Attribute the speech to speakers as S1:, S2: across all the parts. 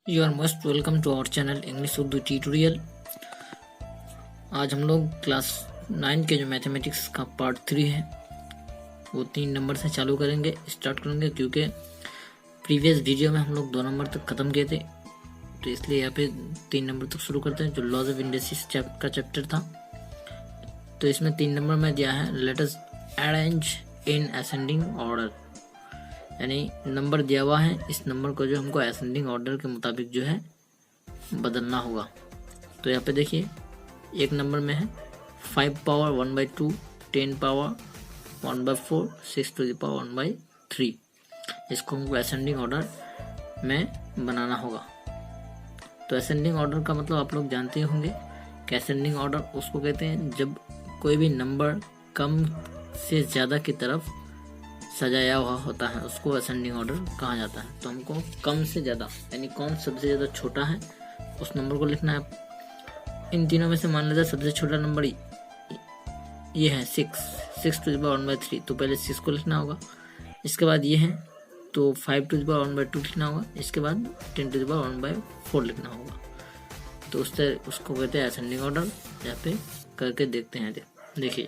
S1: You are most welcome to our channel English Urdu tutorial. आज हम लोग क्लास 9 के जो मैथमेटिक्स का पार्ट 3 है वो 3 नंबर से चालू करेंगे, स्टार्ट करेंगे, क्योंकि प्रीवियस वीडियो में हम लोग 2 नंबर तक ख़त्म किए थे, तो इसलिए यहाँ पे 3 नंबर तक शुरू करते हैं, जो लॉज ऑफ इंडिसेस का चैप्टर था। तो इसमें 3 नंबर में दिया है let us arrange in ascending order, यानी नंबर दिया हुआ है, इस नंबर को जो हमको असेंडिंग ऑर्डर के मुताबिक जो है बदलना होगा। तो यहाँ पे देखिए, एक नंबर में है 5 power 1/2, 10 power 1/4, 6 to the power 1/3। इसको हमको असेंडिंग ऑर्डर में बनाना होगा। तो असेंडिंग ऑर्डर का मतलब आप लोग जानते होंगे कि असेंडिंग ऑर्डर उसको कहते हैं जब कोई भी नंबर कम से ज़्यादा की तरफ सजाया हुआ होता है, उसको असेंडिंग ऑर्डर कहा जाता है। तो हमको कम से ज़्यादा यानी कौन सबसे ज़्यादा छोटा है उस नंबर को लिखना है। इन तीनों में से मान लीजिए सबसे छोटा नंबर ये है 6 to the power 1/3, तो पहले 6 को लिखना होगा। इसके बाद ये है तो 5 to the power 1/2 लिखना होगा। इसके बाद 10 to the power 1/4 लिखना होगा। तो उसको कहते हैं असेंडिंग ऑर्डर। यहाँ पे करके देखते हैं। देखिए,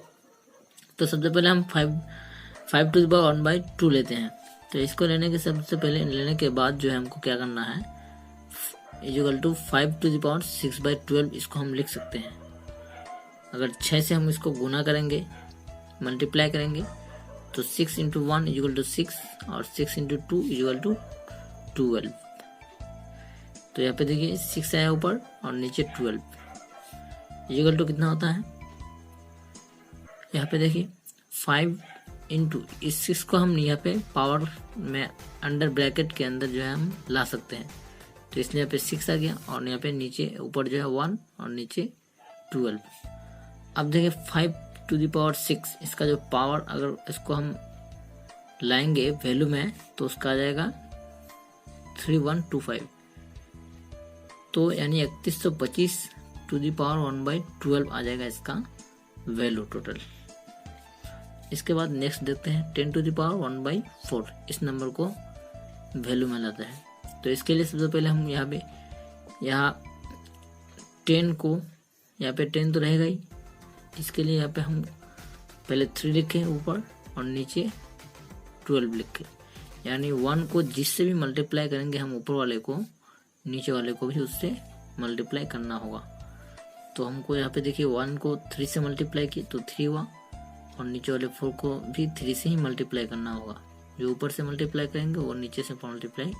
S1: तो सबसे पहले हम 5 to the power 1/2 लेते हैं। तो इसको लेने के बाद जो है हमको क्या करना है, equal to 5 to the power 6/12 इसको हम लिख सकते हैं। अगर 6 से हम इसको गुना करेंगे, मल्टीप्लाई करेंगे, तो 6 into 1 इक्वल टू 6 और 6 into 2 इक्वल टू 12। तो यहाँ पे देखिए 6 आया ऊपर और नीचे 12 इक्वल टू कितना होता है। यहाँ पे देखिए 5 इंटू इस 6 को हम यहाँ पे पावर में अंडर ब्रैकेट के अंदर जो है हम ला सकते हैं। तो इसलिए यहाँ पे 6 आ गया और यहाँ पे नीचे ऊपर जो है 1 और नीचे 12। अब देखिए 5 to the power 6 इसका जो पावर, अगर इसको हम लाएंगे वैल्यू में तो उसका आ जाएगा 3125। तो यानी 3125 to the power 1/12 आ जाएगा इसका वैल्यू टोटल। इसके बाद नेक्स्ट देखते हैं 10 to the power 1/4 इस नंबर को वैल्यू में लाता है। तो इसके लिए सबसे पहले हम यहाँ 10 को, यहाँ पे 10 तो रहेगा ही, इसके लिए यहाँ पे हम पहले 3 लिखें ऊपर और नीचे 12 लिखें, यानी 1 को जिससे भी मल्टीप्लाई करेंगे हम ऊपर वाले को, नीचे वाले को भी उससे मल्टीप्लाई करना होगा। तो हमको यहाँ पे देखिए 1 को 3 से मल्टीप्लाई किए तो 3 हुआ और नीचे वाले 4 को भी 3 से ही मल्टीप्लाई करना होगा। जो ऊपर से मल्टीप्लाई करेंगे वो नीचे से मल्टीप्लाई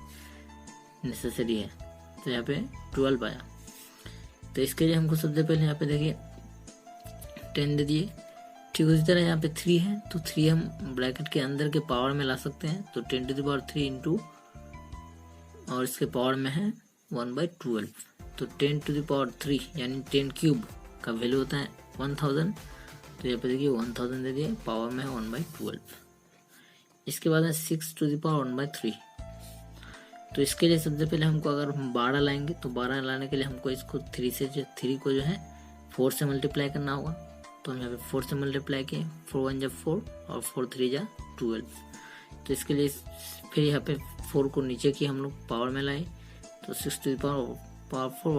S1: नेसेसरी है। तो यहाँ पे 12 आया। तो इसके लिए हमको सबसे पहले यहाँ पे देखिए 10 दे दिए। ठीक उसी तरह यहाँ पे 3 है तो 3 हम ब्रैकेट के अंदर के पावर में ला सकते हैं। तो 10 to the power 3 इंटू और इसके पावर में है 1/12। तो 10 to the power 3 यानी 10 क्यूब का वैल्यू होता है 1000। तो यहाँ पे देखिए 1000 दे दिए, पावर में है 1/12। इसके बाद है 6 to the power 1/3। तो इसके लिए सबसे पहले हमको अगर हम 12 लाएंगे तो 12 लाने के लिए हमको इसको 3 को जो है 4 से मल्टीप्लाई करना होगा। तो हम यहाँ पे 4 से मल्टीप्लाई किए, 4 1 जा 4 और 4 3 जा 12। तो इसके लिए फिर यहाँ पे 4 को नीचे की हम लोग पावर में लाए, तो 6 to the power 4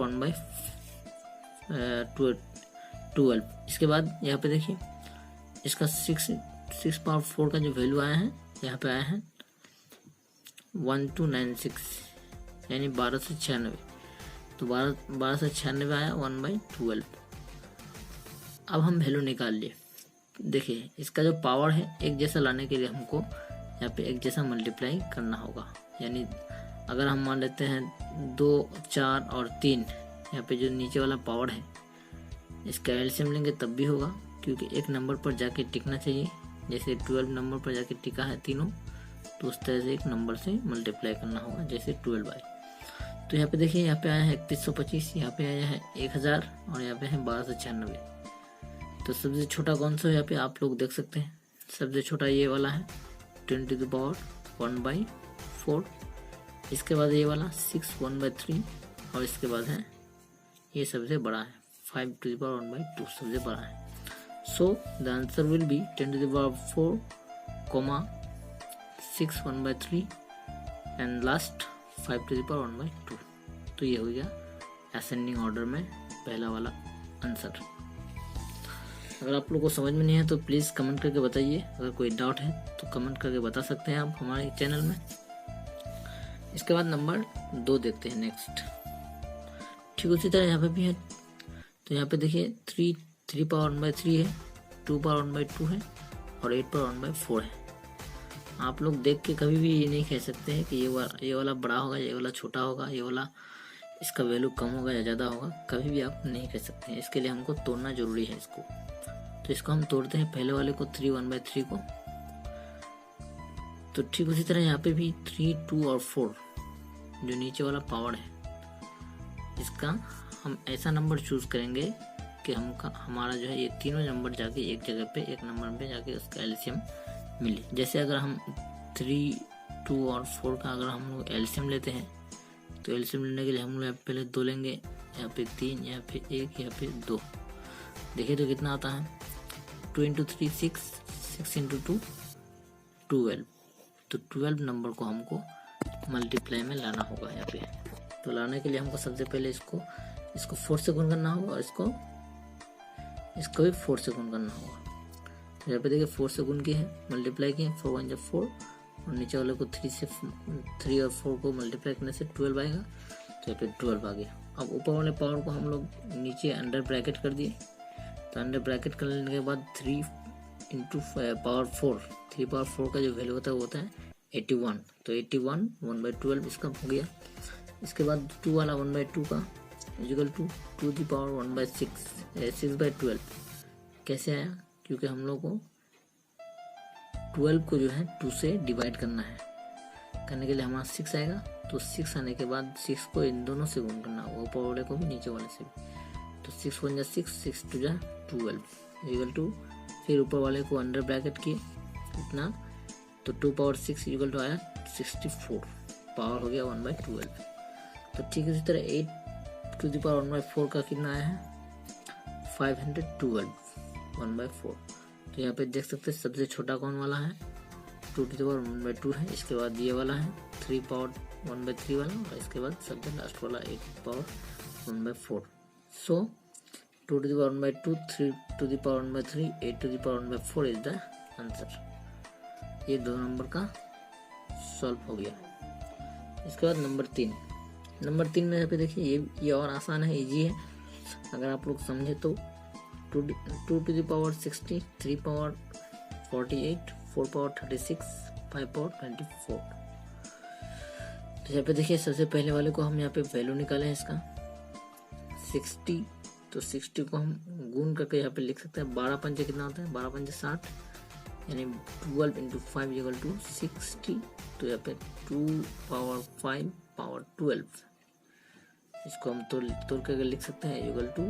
S1: 1/12। इसके बाद यहाँ पे देखिए इसका 6 पावर 4 का जो वैल्यू आया है, यहाँ पे आया है 1296 यानी 1296। तो 1296 आया 1/12। अब हम वैल्यू निकाल लिए। देखिए इसका जो पावर है एक जैसा लाने के लिए हमको यहाँ पे एक जैसा मल्टीप्लाई करना होगा। यानी अगर हम मान लेते हैं 2 4 और 3, यहाँ पे जो नीचे वाला पावर है इसका एलसीएम लेंगे तब भी होगा, क्योंकि एक नंबर पर जाके टिकना चाहिए। जैसे 12 नंबर पर जाके टिका है तीनों, तो उस तरह से एक नंबर से मल्टीप्लाई करना होगा, जैसे 12/। तो यहाँ पे देखिए यहाँ पे आया है 3125, यहाँ पे आया है 1000 और यहाँ पे है 1296। तो सबसे छोटा कौन सा है यहाँ पे आप लोग देख सकते हैं। सबसे छोटा ये वाला है 10 to the power 1/4। इसके बाद ये वाला 6 1/3 और इसके बाद है ये सबसे बड़ा है 5 to the power 1/2 सबसे बड़ा है। So the answer will be 10 to the power 4, 6 1/3 and last 5 to the power 1/2। तो तो ये हो गया असेंडिंग ऑर्डर में पहला वाला आंसर। अगर आप लोगों को समझ में नहीं है तो प्लीज़ कमेंट करके बताइए। अगर कोई डाउट है तो कमेंट करके बता सकते हैं आप हमारे चैनल में। इसके बाद नंबर 2 देखते हैं नेक्स्ट। ठीक उसी तरह यहाँ पे भी है। तो यहाँ पे देखिए 3 पावर 1/3 है, 2 पावर 1/2 है और 8 पावर 1/4 है। आप लोग देख के कभी भी ये नहीं कह सकते हैं कि ये वाला बड़ा होगा, ये वाला छोटा होगा, ये वाला इसका वैल्यू कम होगा या ज़्यादा होगा, कभी भी आप नहीं कह सकते हैं। इसके लिए हमको तोड़ना जरूरी है इसको। तो इसको हम तोड़ते हैं पहले वाले को 3 1/3 को। तो ठीक उसी तरह यहाँ पे भी 3 2 और 4 जो नीचे वाला पावर है, इसका हम ऐसा नंबर चूज करेंगे कि हमारा जो है ये तीनों नंबर जाके एक जगह पे, एक नंबर पे जाके उसका एलसीएम मिले। जैसे अगर हम 3 2 और 4 का अगर हम लोग एलसीएम लेते हैं तो एलसीएम लेने के लिए हम लोग पहले 2 लेंगे, यहाँ पे 3, यहाँ पे 1, यहाँ पे 2। देखिए तो कितना आता है, 2 × 3 6, 6 × 2 12। तो 12 नंबर को हमको मल्टीप्लाई में लाना होगा यहाँ पे। तो लाने के लिए हमको सबसे पहले इसको 4 से गुण करना होगा और इसको भी 4 से गुण करना होगा। तो यहाँ पे देखिए 4 से गुण की है, मल्टीप्लाई की है, 4 1 4 और नीचे वाले को 3 और 4 को मल्टीप्लाई करने से 12 आएगा। तो यहाँ पे 12 आ गया। अब ऊपर वाले पावर को हम लोग नीचे अंडर ब्रैकेट कर दिए। तो अंडर ब्रैकेट कर लेने के बाद 3 × पावर 4, 3 पावर 4 का जो वैल्यू होता है वो होता है 81। तो 81 1/12 इसका हो गया। इसके बाद 2 वाला 1/2 का इक्वल टू 2 की पावर 1/6, 6/12 कैसे आया, क्योंकि हम लोग को 12 को जो है 2 से डिवाइड करना है। करने के लिए हमारा 6 आएगा। तो 6 आने के बाद 6 को इन दोनों से गुण करना होगा, ऊपर वाले को भी नीचे वाले से भी। तो 6 1 जा 6, 6 2 जा 12 इक्वल टू, फिर ऊपर वाले को अंडर ब्रैकेट किए इतना, तो 2 पावर 6 इक्वल टू आया 64, पावर हो गया 1/12। तो ठीक इसी तरह 8 टू द पावर 1/4 का कितना आया है 512 1/4। तो यहाँ पे देख सकते हैं सबसे छोटा कौन वाला है 2 टू द पावर 1/2 है। इसके बाद ये वाला है 3 पावर 1/3 वाला और इसके बाद सबसे लास्ट वाला 8 power 1/4। So 2 to the power 1/2, 3 to the power 1/3, 8 to the power 1/4 is the answer. ये 2 नंबर का सॉल्व हो गया। इसके बाद नंबर 3 में यहाँ पे देखिए ये और आसान है, इजी है। अगर आप लोग समझे तो 2 to the power 60, 3 power 48, 4 power 36, 5 power 24। तो यहाँ पे देखिए सबसे पहले वाले को हम यहाँ पे वैल्यू निकाले हैं इसका 60। तो 60 को हम गुण करके यहाँ पे लिख सकते हैं। 12 पंजे कितना होता है, 12 पंजे 60, यानी 12 × 5 इक्वल टू 60। तो यहाँ पे 2 पावर 5 पावर 12 इसको हम तोड़ करके लिख सकते हैं इक्वल टू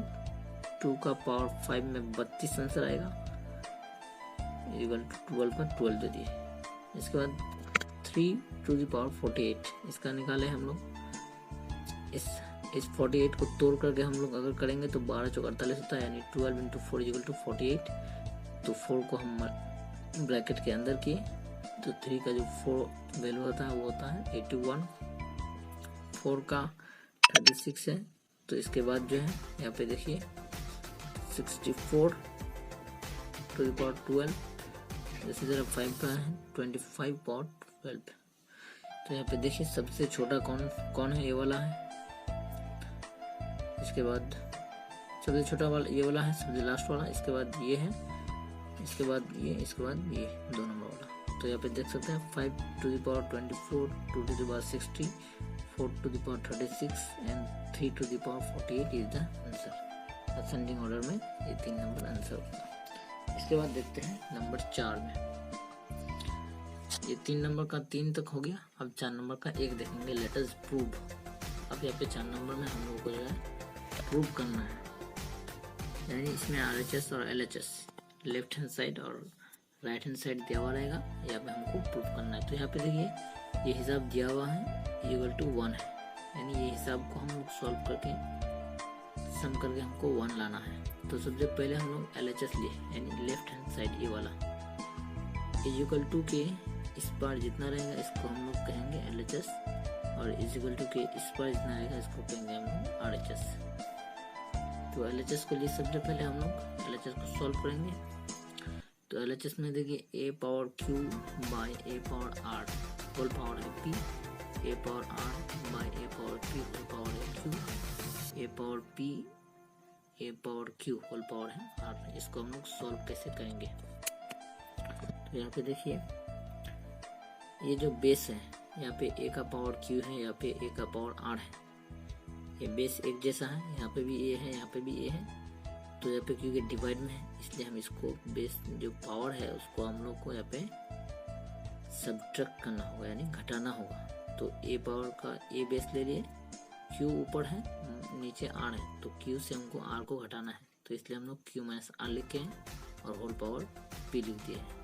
S1: 2 का पावर 5 में 32 आंसर आएगा इक्वल टू 12 का 12 दे दिए। इसके बाद 3 टू द पावर 48 इसका निकाले हम लोग। इस 48 को तोड़ करके हम लोग अगर करेंगे तो 12 × 48 होता है, यानी 12 × 4 इक्वल टू 48। तो 4 को हम ब्रैकेट के अंदर किए तो 3 का जो 4 वैल्यू होता है वो होता है 81, 4 का 36 है। तो इसके बाद जो है यहाँ पे देखिए 64 टू द पावर 12, इसी तरह 5 का है 25 पावर 12। तो यहाँ पे देखिए सबसे छोटा कौन है, ये वाला है। इसके बाद सबसे छोटा वाला ये वाला है, सबसे लास्ट वाला। इसके बाद ये है, इसके बाद ये, इसके बाद ये 2 नंबर वाला। तो यहाँ पे देख सकते हैं 5 to the power 24, 2 to the power 60, 4 to the power 36 and 3 to the power 48 is the answer. Ascending order में ये 3 नंबर आंसर होगा। इसके बाद देखते हैं नंबर 4 में। ये 3 नंबर का 3 तक हो गया। अब 4 नंबर का 1 देखेंगे, लेट अस प्रूव। अब यहाँ पे 4 नंबर में हम लोगों को जो है प्रूव करना है, यानी इसमें RHS और LHS लेफ्ट हैंड साइड और राइट हैंड साइड दिया हुआ रहेगा, यहाँ पे हमको प्रूव करना है। तो यहाँ पे देखिए ये हिसाब दिया हुआ है इक्वल टू 1 है, यानी ये हिसाब को हम लोग सॉल्व करके सम करके हमको 1 लाना है। तो सबसे पहले हम लोग LHS लिए, यानी लेफ्ट हैंड साइड ये वाला इक्वल टू के इस पार जितना रहेगा इसको हम लोग कहेंगे LHS और इजिकल टू के इस पर इतना आएगा, इसको कहेंगे हम लोग RHS। तो LHS के लिए सबसे पहले हम लोग LHS को सॉल्व करेंगे। तो LHS में देखिए a power q by a power r whole power है p, a power r by a power p whole power है q, a power p a power q whole power है r। इसको हम लोग सॉल्व कैसे करेंगे? तो यहाँ पे देखिए ये जो बेस है यहाँ पे a का पावर q है, यहाँ पे a का पावर r है। ये बेस एक जैसा है, यहाँ पे भी a है, यहाँ पे भी a है। तो यहाँ पे क्योंकि डिवाइड में है इसलिए हम इसको बेस जो पावर है उसको हम लोग को यहाँ पे सब्ट्रैक्ट करना होगा, यानी घटाना होगा। तो a पावर का a बेस ले लिए, q ऊपर है, नीचे r है, तो q से हमको r को घटाना है। तो इसलिए हम लोग q माइनस r लिखे हैं और होल पावर p लिख दिए हैं।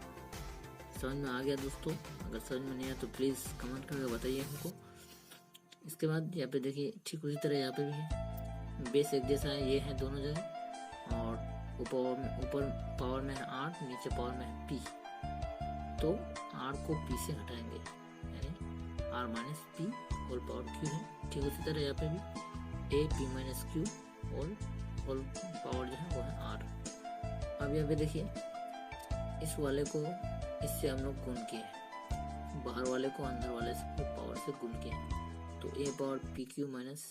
S1: समझ में आ गया दोस्तों? अगर समझ में नहीं आया तो प्लीज़ कमेंट करके बताइए हमको। इसके बाद यहाँ पे देखिए ठीक उसी तरह यहाँ पे भी है, बेस एक जैसा है, ये है दोनों जगह, और ऊपर पावर में है r, नीचे पावर में है p। तो r को p से घटाएंगे, यानी r minus p whole power q है। ठीक उसी तरह यहाँ पे भी a p minus q whole power जो है वो है r। अब यहाँ पे देखिए इस वाले को इससे हम लोग गुण किए हैं, बाहर वाले को अंदर वाले से पावर से गुण किए हैं। तो a power pq minus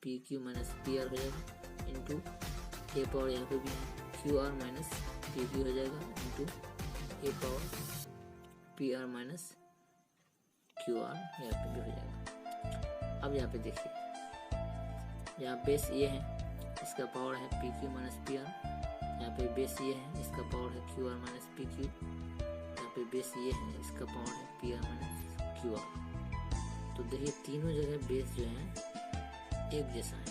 S1: pr हो जाएगा इंटू a पावर यहाँ पे भी है qr माइनस pq हो जाएगा into a power pr minus qr यहाँ पे भी हो जाएगा। अब यहाँ पे देखिए यहाँ बेस ये है, इसका पावर है pq माइनस pr, यहाँ पे बेस ये है, इसका पावर है qr माइनस pq, यहाँ पे बेस ये है, इसका पावर है pr माइनस qr। तो देखिए तीनों जगह बेस जो है एक जैसा है।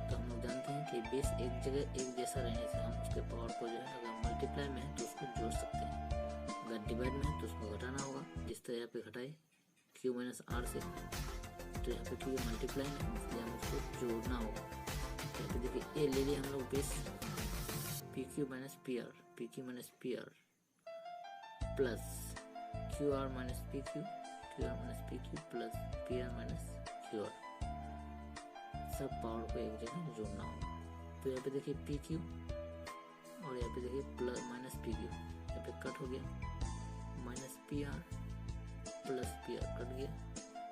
S1: तो हम लोग जानते हैं कि बेस एक जगह एक जैसा रहने से हम उसके पावर को जो है अगर मल्टीप्लाई में है तो उसको जोड़ सकते हैं, अगर डिवाइड में है तो उसको घटाना होगा। जिस तरह यहाँ पे घटाए q माइनस r से, तो यहाँ पे क्योंकि मल्टीप्लाई में है इसलिए हम उसको जोड़ना होगा। यहाँ पे देखिए ए ले लिए हम लोग base pq minus pr plus qr minus pq plus pr minus qr, सब पावर को एक जगह जोड़ना होगा। तो यहाँ पे देखिए pq और यहाँ पे देखिए प्लस माइनस pq, यहाँ पे कट हो गया, minus pr plus pr cut गया,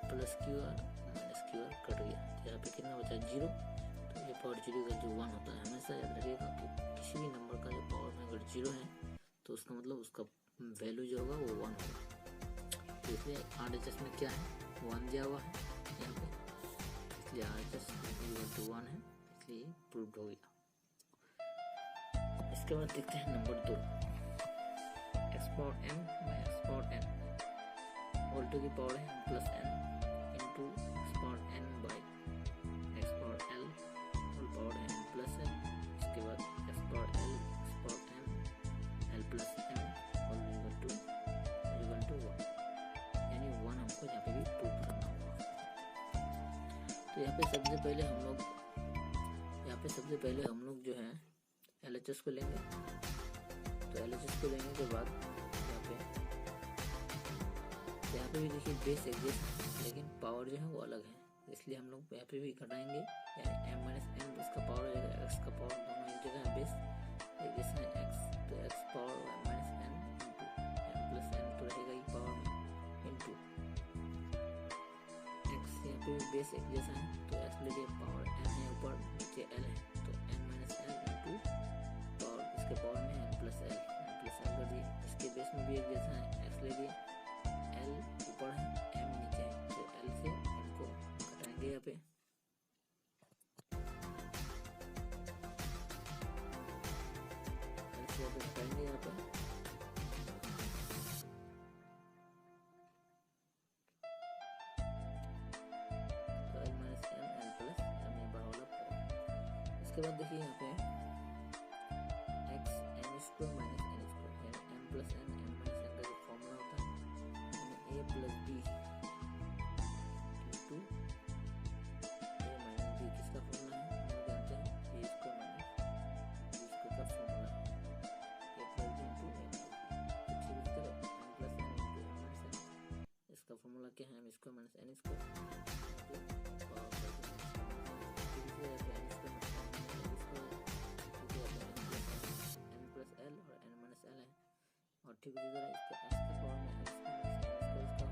S1: plus qr minus qr cut गया। तो यहाँ पे कितना बचा? 0। तो ये पावर 0 का जो 1 होता है, हमेशा याद रखिएगा कि किसी भी नंबर का जो पावर में अगर 0 है तो उसका मतलब उसका वैल्यू जो होगा वो 1 होगा। तो इसलिए RHS में क्या है? 1 दिया हुआ है यहाँ पे, इसलिए RHS इक्वल टू 1 है, इसलिए प्रूव्ड हो गया। इसके बाद देखते हैं number 2, x power m by x power n whole to की पावर है m plus n into x power n by x power l whole power है m प्लस n। इसके बाद x power l x power m l plus m whole equal to 1, यानी 1 हमको यहाँ पे भी प्रूव करना होगा। तो यहाँ पे सबसे पहले हम लोग जो है LHS को लेंगे। तो LHS को लेने के बाद यहाँ पे भी देखिए बेस एक जैसा है लेकिन पावर जो है वो अलग है, इसलिए हम लोग यहाँ पे भी घटाएंगे, यानी m माइनस n इसका पावर हो जाएगा, x का पावर दोनों एक जगह है, बेस एक जैसा है x, तो x power minus n into m plus n तो रहेगा ही पावर में इंटू x, यहाँ पे भी बेस एक जैसा है तो x ले लिए, पावर n है ऊपर, नीचे l है, तो n minus n into power इसके पावर में n प्लस l कर दिए। इसके बेस में भी एक जैसा है, x ले लिए, l ऊपर है, m नीचे है, तो l से m को घटाएंगे यहाँ पे, l से घटाएंगे यहाँ पे, तो l minus m l plus m ये बाहर वाला पावर। इसके बाद देखिए यहाँ पे x m square minus n square, यानी m plus n m minus n का जो फॉर्मूला होता है a plus b into a minus b, किसका फॉर्मूला है हम लोग जानते हैं, a square minus b square का फॉर्मूला है a plus b into a minus b। तो ठीक इस तरह m plus n into m minus n, इसका फॉर्मूला क्या है? m square minus n square उसी तरह इसका x का पावर में x का इसका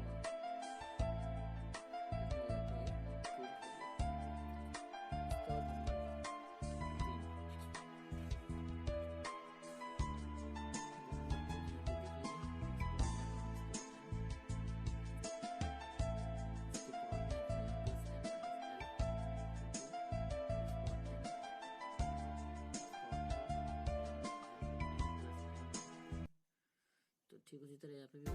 S1: तो ठीक उसी तरह यहाँ पे भी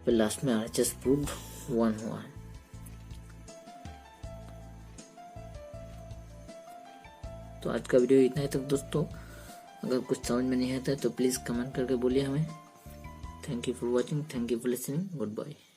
S1: फिर लास्ट में RHS प्रूव्ड 1 हुआ है। तो आज का वीडियो इतना ही तक दोस्तों। अगर कुछ समझ में नहीं आता है तो प्लीज़ कमेंट करके बोलिए हमें। Thank you for watching, thank you for listening, good bye.